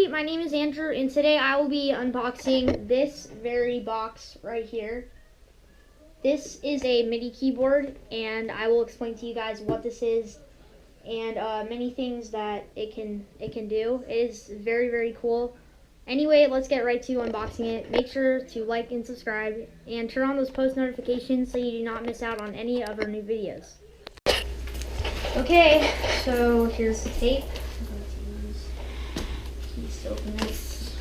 everybody, my name is Andrew, and today I will be unboxing this very box right here. This is a MIDI keyboard, and I will explain to you guys what this is and many things that it can do. It is very, very cool. Anyway, let's get right to unboxing it. Make sure to like and subscribe, and turn on those post notifications so you do not miss out on any of our new videos. Okay, so here's the tape. To open this.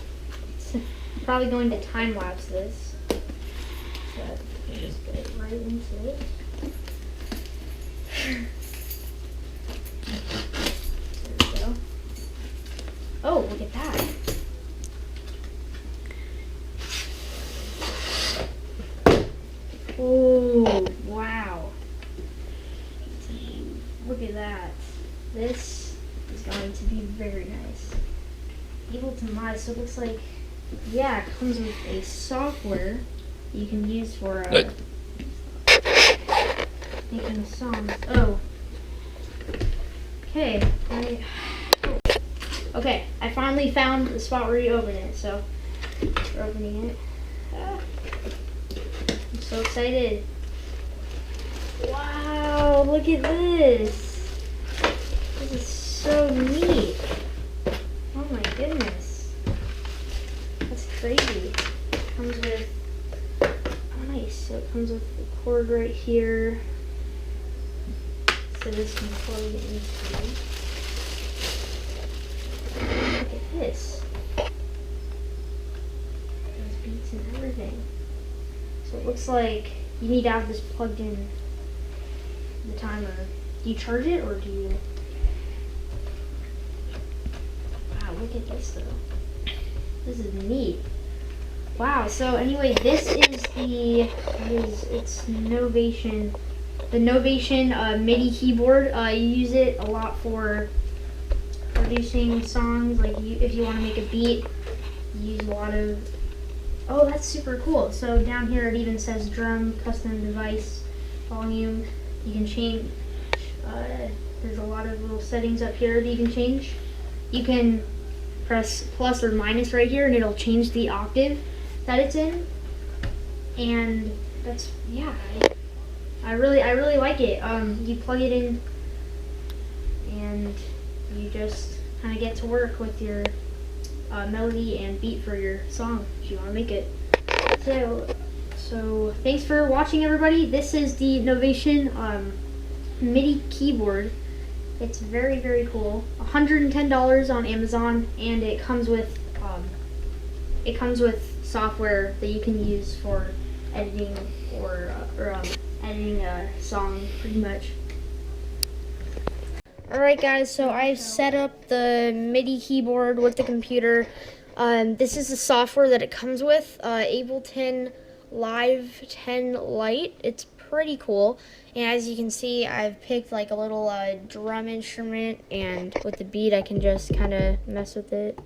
I'm probably going to time lapse this, but I'll just get it right into it. There we go. Oh, look at that. Oh, wow. Look at that. This is going to be very nice. Ableton Live, so it looks like, yeah, it comes with a software you can use for making songs. Oh. Okay. Okay, I finally found the spot where you open it, so we're opening it. I'm so excited. Wow, look at this. This is so neat. Oh my goodness. That's crazy. It comes with, nice, so it comes with the cord right here. So this can plug into. Look at this. Those beats and everything. So it looks like you need to have this plugged in the timer. Do you charge it or do you? Look at this though. This is neat. Wow. So anyway, this is it's NOVATION. The NOVATION MIDI keyboard. You use it a lot for producing songs. Like if you want to make a beat, you use a lot of. Oh, that's super cool. So down here it even says drum, custom device, volume. You can change. There's a lot of little settings up here that you can change. You can press plus or minus right here and it'll change the octave that it's in, and that's, yeah, I really like it. You plug it in and you just kind of get to work with your melody and beat for your song if you want to make it. So thanks for watching, everybody. This is the NOVATION MIDI keyboard. It's very, very cool. $110 on Amazon, and it comes with software that you can use for editing or editing a song, pretty much. Alright guys, so I've set up the MIDI keyboard with the computer. This is the software that it comes with, Ableton Live 10 Lite. It's pretty cool, and as you can see, I've picked like a little drum instrument, and with the beat I can just kind of mess with it.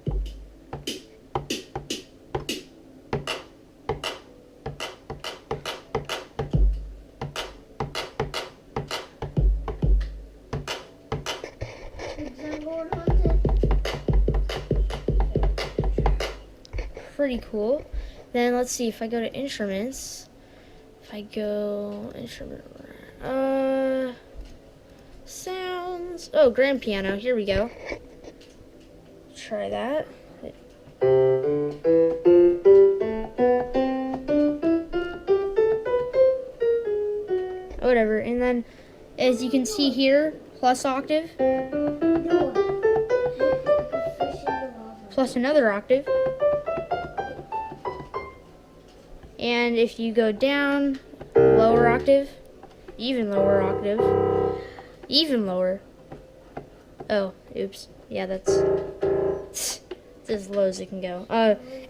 Pretty cool. Then let's see if I go to instruments. If I go instrument, sounds. Oh, grand piano. Here we go. Try that. Whatever. And then, as you can see here, plus octave, plus another octave. And if you go down, lower octave, even lower octave, even lower. Oh, oops. Yeah, that's as low as it can go.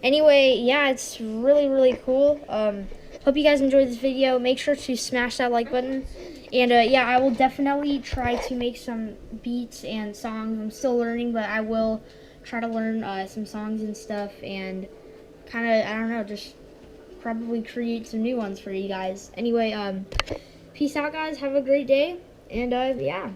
Anyway, yeah, it's really, really cool. Hope you guys enjoyed this video. Make sure to smash that like button. And yeah, I will definitely try to make some beats and songs. I'm still learning, but I will try to learn some songs and stuff, and kind of, I don't know, just probably create some new ones for you guys. Anyway, peace out guys, have a great day, and yeah.